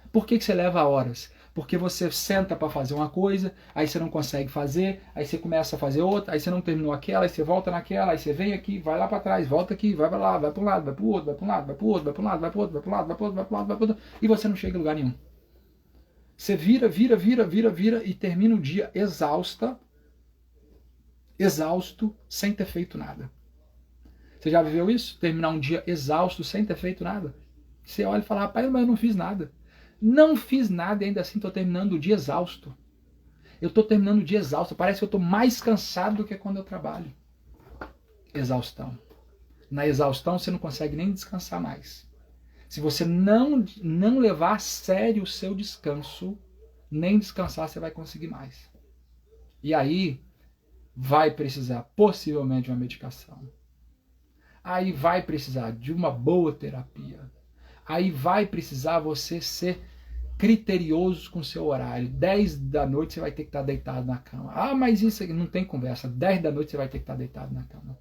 Por que você leva horas? Porque você senta para fazer uma coisa, aí você não consegue fazer, aí você começa a fazer outra, aí você não terminou aquela, aí você volta naquela, aí você vem aqui, vai lá para trás, volta aqui, vai para lá, vai para um lado, vai para o outro, vai para um lado, vai para o outro, vai para um lado, vai para o outro, vai para um lado, vai para o outro, vai para o lado, vai para o outro, e você não chega em lugar nenhum. Você vira e termina o dia exausto, sem ter feito nada. Você já viveu isso? Terminar um dia exausto sem ter feito nada? Você olha e fala, rapaz, mas eu não fiz nada. Não fiz nada e ainda assim estou terminando o dia exausto. Eu estou terminando o dia exausto. Parece que eu estou mais cansado do que quando eu trabalho. Exaustão. Na exaustão você não consegue nem descansar mais. Se você não levar a sério o seu descanso, nem descansar você vai conseguir mais. E aí vai precisar possivelmente de uma medicação. Aí vai precisar de uma boa terapia. Aí vai precisar você ser criterioso com o seu horário. 10 da noite você vai ter que estar deitado na cama. Ah, mas isso aqui não tem conversa. 10 da noite você vai ter que estar deitado na cama.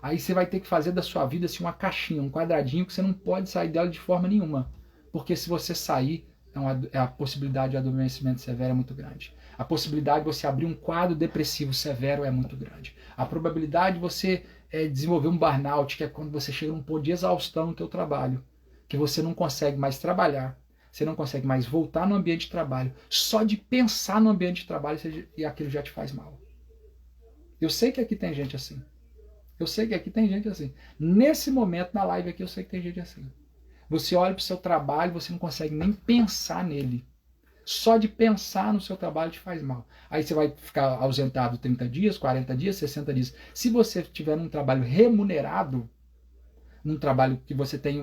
Aí você vai ter que fazer da sua vida assim, uma caixinha, um quadradinho que você não pode sair dela de forma nenhuma. Porque se você sair, a possibilidade de adoecimento severo é muito grande. A possibilidade de você abrir um quadro depressivo severo é muito grande. A probabilidade de você desenvolver um burnout, que é quando você chega num ponto de exaustão no teu trabalho, que você não consegue mais trabalhar, você não consegue mais voltar no ambiente de trabalho. Só de pensar no ambiente de trabalho e aquilo já te faz mal. Eu sei que aqui tem gente assim. Eu sei que aqui tem gente assim. Nesse momento, na live aqui, eu sei que tem gente assim. Você olha para o seu trabalho, você não consegue nem pensar nele. Só de pensar no seu trabalho te faz mal. Aí você vai ficar ausentado 30 dias, 40 dias, 60 dias. Se você tiver um trabalho remunerado, num trabalho que você tem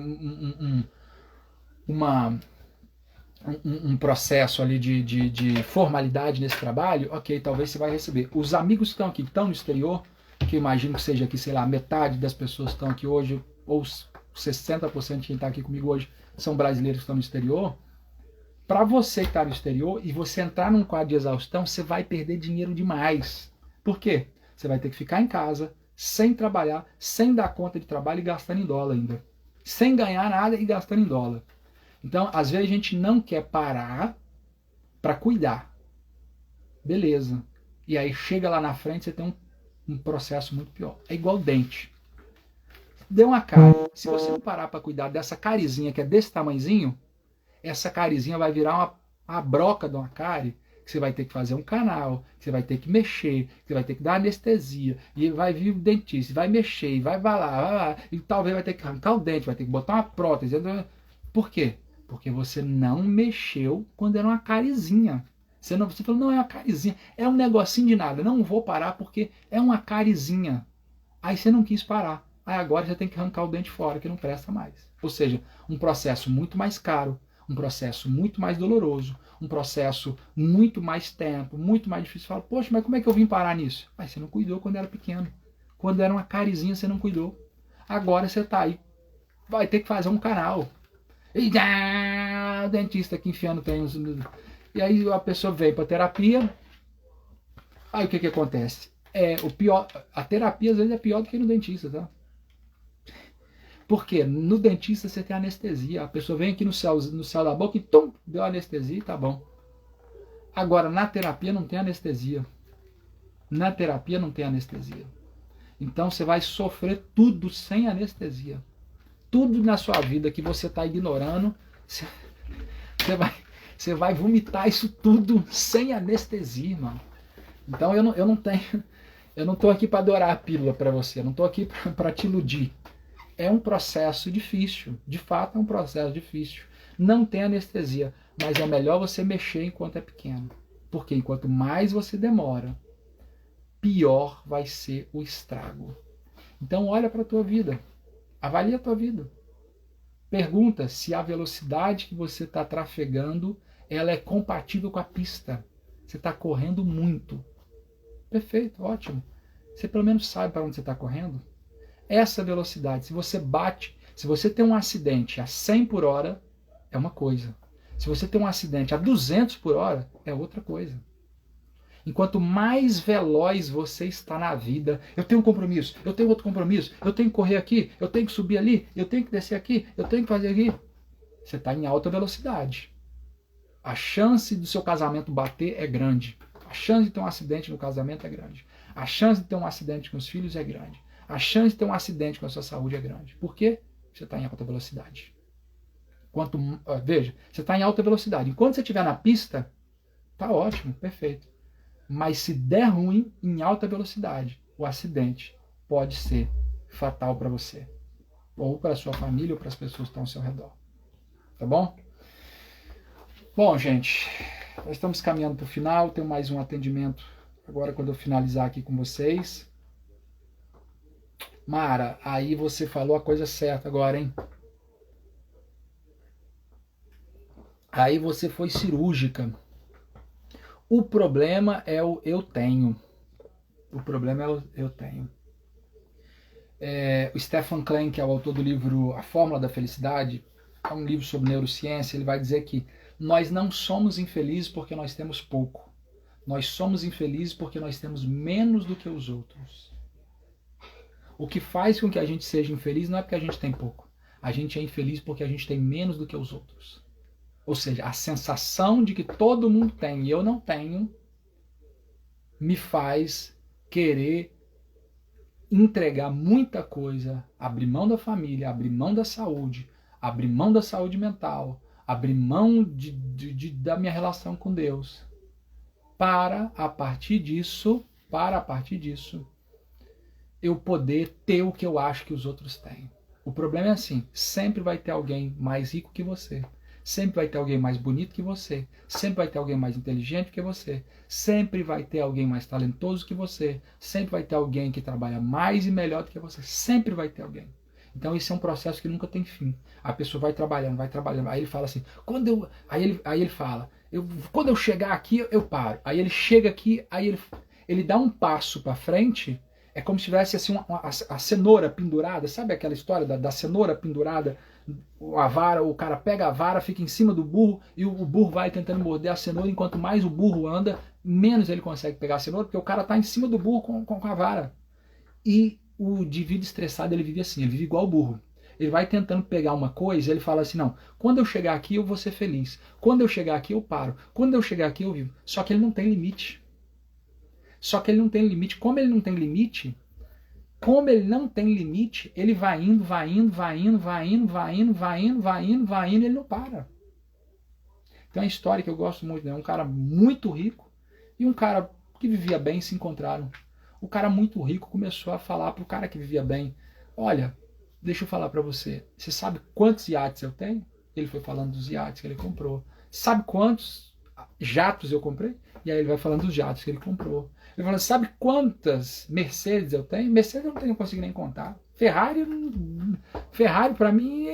um processo ali de formalidade nesse trabalho, ok, talvez você vai receber. Os amigos que estão aqui, que estão no exterior, que eu imagino que seja aqui, sei lá, metade das pessoas que estão aqui hoje, ou 60% de quem está aqui comigo hoje, são brasileiros que estão no exterior. Para você que está no exterior e você entrar num quadro de exaustão, você vai perder dinheiro demais. Por quê? Você vai ter que ficar em casa, sem trabalhar, sem dar conta de trabalho e gastando em dólar ainda. Sem ganhar nada e gastando em dólar. Então, às vezes a gente não quer parar para cuidar. Beleza. E aí chega lá na frente, você tem um processo muito pior. É igual dente. Deu uma cárie. Se você não parar para cuidar dessa carizinha que é desse tamanhozinho, essa carizinha vai virar uma broca de uma cárie, que você vai ter que fazer um canal, que você vai ter que mexer, que você vai ter que dar anestesia, e vai vir o dentista, vai mexer, vai lá, e talvez vai ter que arrancar o dente, vai ter que botar uma prótese. Por quê? Porque você não mexeu quando era uma carizinha. Você falou, não, é uma carizinha, é um negocinho de nada, não vou parar porque é uma carizinha. Aí você não quis parar. Aí agora você tem que arrancar o dente fora, que não presta mais. Ou seja, um processo muito mais caro, um processo muito mais doloroso, um processo muito mais tempo, muito mais difícil. Fala, poxa, mas como é que eu vim parar nisso? Mas você não cuidou quando era pequeno. Quando era uma carizinha, você não cuidou. Agora você está aí, vai ter que fazer um canal. E o dentista aqui enfiando tem uns... E aí a pessoa vem para terapia. Aí o que acontece? O pior, a terapia às vezes é pior do que no dentista, tá? Porque no dentista você tem anestesia. A pessoa vem aqui no céu da boca e deu anestesia e tá bom. Agora, na terapia não tem anestesia. Na terapia não tem anestesia. Então você vai sofrer tudo sem anestesia. Tudo na sua vida que você está ignorando, você vai vomitar isso tudo sem anestesia, irmão. Então eu não tenho, eu não estou aqui para adorar a pílula para você, eu não estou aqui para te iludir. É um processo difícil, de fato é um processo difícil. Não tem anestesia, mas é melhor você mexer enquanto é pequeno. Porque enquanto mais você demora, pior vai ser o estrago. Então olha para a tua vida, avalia a tua vida. Pergunta se a velocidade que você está trafegando ela é compatível com a pista. Você está correndo muito. Perfeito, ótimo. Você pelo menos sabe para onde você está correndo? Essa velocidade, se você bate, se você tem um acidente a 100 por hora, é uma coisa. Se você tem um acidente a 200 por hora, é outra coisa. Enquanto mais veloz você está na vida, eu tenho um compromisso, eu tenho outro compromisso, eu tenho que correr aqui, eu tenho que subir ali, eu tenho que descer aqui, eu tenho que fazer aqui. Você está em alta velocidade. A chance do seu casamento bater é grande. A chance de ter um acidente no casamento é grande. A chance de ter um acidente com os filhos é grande. A chance de ter um acidente com a sua saúde é grande. Por quê? Você está em alta velocidade. Veja, você está em alta velocidade. Enquanto você estiver na pista, tá ótimo, perfeito. Mas se der ruim em alta velocidade, o acidente pode ser fatal para você. Ou para a sua família, ou para as pessoas que estão ao seu redor. Tá bom? Bom, gente, nós estamos caminhando para o final. Tenho mais um atendimento agora quando eu finalizar aqui com vocês. Mara, aí você falou a coisa certa agora, hein? Aí você foi cirúrgica. O problema é o eu tenho. O problema é o eu tenho. O Stefan Klein, que é o autor do livro A Fórmula da Felicidade, é um livro sobre neurociência, ele vai dizer que nós não somos infelizes porque nós temos pouco. Nós somos infelizes porque nós temos menos do que os outros. O que faz com que a gente seja infeliz não é porque a gente tem pouco. A gente é infeliz porque a gente tem menos do que os outros. Ou seja, a sensação de que todo mundo tem e eu não tenho me faz querer entregar muita coisa, abrir mão da família, abrir mão da saúde mental, abrir mão da minha relação com Deus, para a partir disso eu poder ter o que eu acho que os outros têm. O problema é assim, sempre vai ter alguém mais rico que você, sempre vai ter alguém mais bonito que você, sempre vai ter alguém mais inteligente que você, sempre vai ter alguém mais talentoso que você, sempre vai ter alguém que trabalha mais e melhor do que você, sempre vai ter alguém. Então esse é um processo que nunca tem fim. A pessoa vai trabalhando, aí ele fala assim, aí ele fala, quando eu chegar aqui eu paro. Aí ele chega aqui, aí ele dá um passo para frente. É como se tivesse assim a cenoura pendurada, sabe aquela história da cenoura pendurada, a vara, o cara pega a vara, fica em cima do burro e o burro vai tentando morder a cenoura, enquanto mais o burro anda, menos ele consegue pegar a cenoura, porque o cara está em cima do burro com a vara. E o indivíduo estressado, ele vive assim, ele vive igual o burro. Ele vai tentando pegar uma coisa, ele fala assim, não, quando eu chegar aqui eu vou ser feliz, quando eu chegar aqui eu paro, quando eu chegar aqui eu vivo. Só que ele não tem limite. Como ele não tem limite, ele vai indo, e ele não para. Tem uma história que eu gosto muito, né? Um cara muito rico e um cara que vivia bem se encontraram. O cara muito rico começou a falar pro cara que vivia bem, olha, deixa eu falar para você, você sabe quantos iates eu tenho? Ele foi falando dos iates que ele comprou. Sabe quantos jatos eu comprei? E aí ele vai falando dos jatos que ele comprou. Ele fala, sabe quantas Mercedes eu tenho? Mercedes eu não consigo nem contar. Ferrari para mim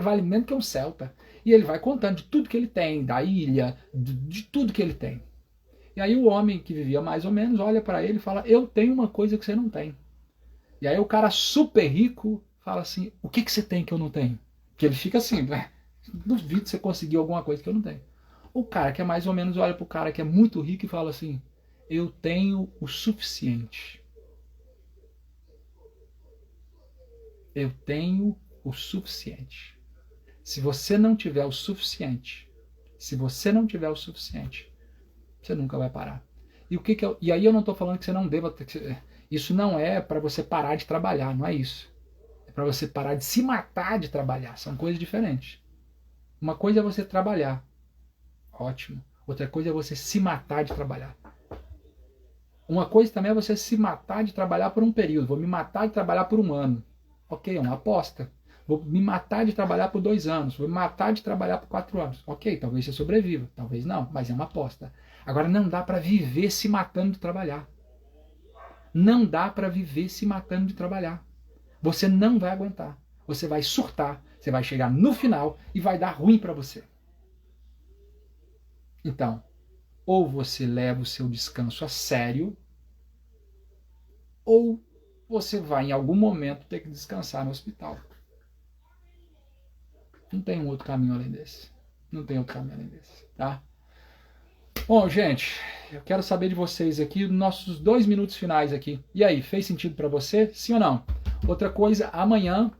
vale menos que um Celta. E ele vai contando de tudo que ele tem, da ilha, de tudo que ele tem. E aí o homem que vivia mais ou menos olha para ele e fala, eu tenho uma coisa que você não tem. E aí o cara super rico fala assim, o que você tem que eu não tenho? Que ele fica assim, duvido você conseguir alguma coisa que eu não tenho. O cara que é mais ou menos olha para o cara que é muito rico e fala assim, eu tenho o suficiente. Eu tenho o suficiente. Se você não tiver o suficiente, você nunca vai parar. E aí eu não estou falando que você não deva... Isso não é para você parar de trabalhar, não é isso. É para você parar de se matar de trabalhar. São coisas diferentes. Uma coisa é você trabalhar. Ótimo. Outra coisa é você se matar de trabalhar. Uma coisa também é você se matar de trabalhar por um período. Vou me matar de trabalhar por um ano. Ok, é uma aposta. Vou me matar de trabalhar por 2 anos. Vou me matar de trabalhar por 4 anos. Ok, talvez você sobreviva. Talvez não, mas é uma aposta. Agora não dá para viver se matando de trabalhar. Não dá para viver se matando de trabalhar. Você não vai aguentar. Você vai surtar. Você vai chegar no final e vai dar ruim para você. Então, ou você leva o seu descanso a sério, ou você vai em algum momento ter que descansar no hospital. Não tem um outro caminho além desse. Não tem outro caminho além desse, tá? Bom, gente, eu quero saber de vocês aqui, nossos 2 minutos finais aqui. E aí, fez sentido para você? Sim ou não? Outra coisa, amanhã,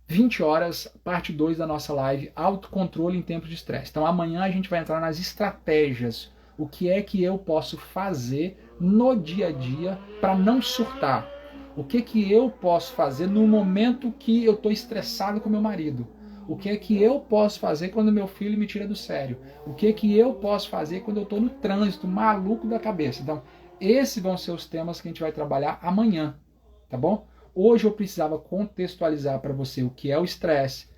20 horas, parte 2 da nossa live, autocontrole em tempos de estresse. Então amanhã a gente vai entrar nas estratégias. O que é que eu posso fazer no dia a dia para não surtar? O que é que eu posso fazer no momento que eu estou estressado com meu marido? O que é que eu posso fazer quando meu filho me tira do sério? O que é que eu posso fazer quando eu estou no trânsito, maluco da cabeça? Então, esses vão ser os temas que a gente vai trabalhar amanhã, tá bom? Hoje eu precisava contextualizar para você o que é o estresse,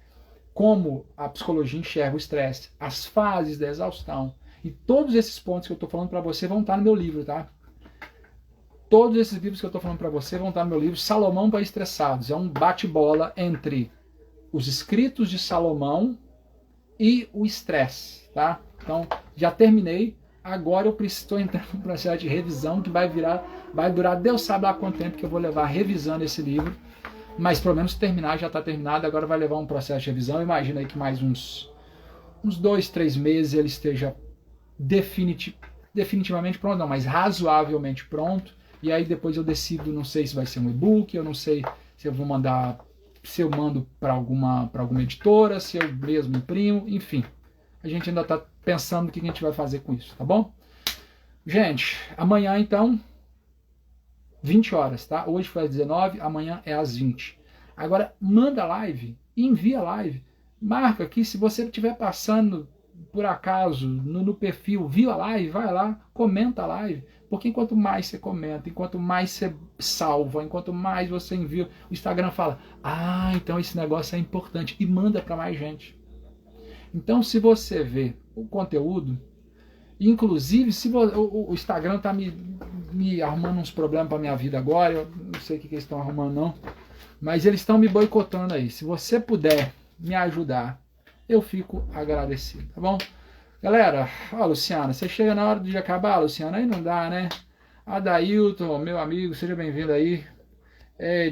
como a psicologia enxerga o estresse, as fases da exaustão. E todos esses pontos que eu estou falando para você vão estar no meu livro, tá? Todos esses livros que eu estou falando para você vão estar no meu livro Salomão para Estressados. É um bate-bola entre os escritos de Salomão e o estresse, tá? Então, já terminei. Agora eu estou entrando num processo de revisão que vai durar, Deus sabe lá quanto tempo que eu vou levar revisando esse livro, mas pelo menos terminar, já está terminado, agora vai levar um processo de revisão. Imagina aí que mais uns 2, 3 meses ele esteja definitivamente pronto, não, mas razoavelmente pronto, e aí depois eu decido, não sei se vai ser um e-book, eu não sei se eu vou mandar, se eu mando para alguma editora, se eu mesmo imprimo, enfim. A gente ainda está pensando o que a gente vai fazer com isso, tá bom? Gente, amanhã então, 20 horas, tá? Hoje foi às 19, amanhã é às 20. Agora, manda live, envia live, marca aqui, se você estiver passando, por acaso, no perfil, viu a live, vai lá, comenta a live, porque enquanto mais você comenta, enquanto mais você salva, enquanto mais você envia, o Instagram fala, então esse negócio é importante, e manda para mais gente. Então, se você vê o conteúdo, inclusive, se o Instagram está me arrumando uns problemas para minha vida agora, eu não sei o que eles estão arrumando não, mas eles estão me boicotando aí. Se você puder me ajudar, eu fico agradecido, tá bom? Galera, Luciana, você chega na hora de acabar, Luciana, aí não dá, né? Adailton, meu amigo, seja bem-vindo aí.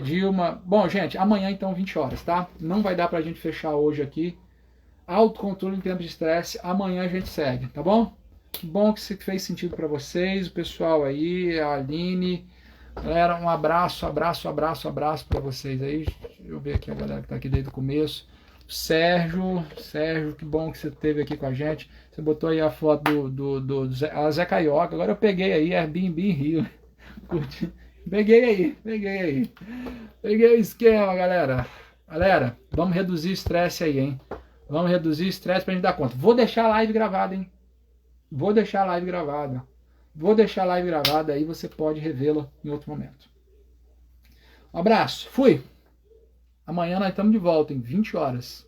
Dilma. Bom, gente, amanhã então 20 horas, tá? Não vai dar pra gente fechar hoje aqui. Autocontrole em tempos de estresse, amanhã a gente segue, tá bom? Que bom que isso fez sentido para vocês, o pessoal aí, a Aline, galera, um abraço para vocês aí. Deixa eu ver aqui a galera que tá aqui desde o começo. Sérgio, que bom que você esteve aqui com a gente. Você botou aí a foto do Zé Carioca, agora eu peguei aí, Airbnb em Rio. Peguei o esquema, galera. Galera, vamos reduzir o estresse aí, hein? Vamos reduzir o estresse pra gente dar conta. Vou deixar a live gravada, hein? Vou deixar a live gravada, aí você pode revê-la em outro momento. Um abraço, fui! Amanhã nós estamos de volta em 20 horas.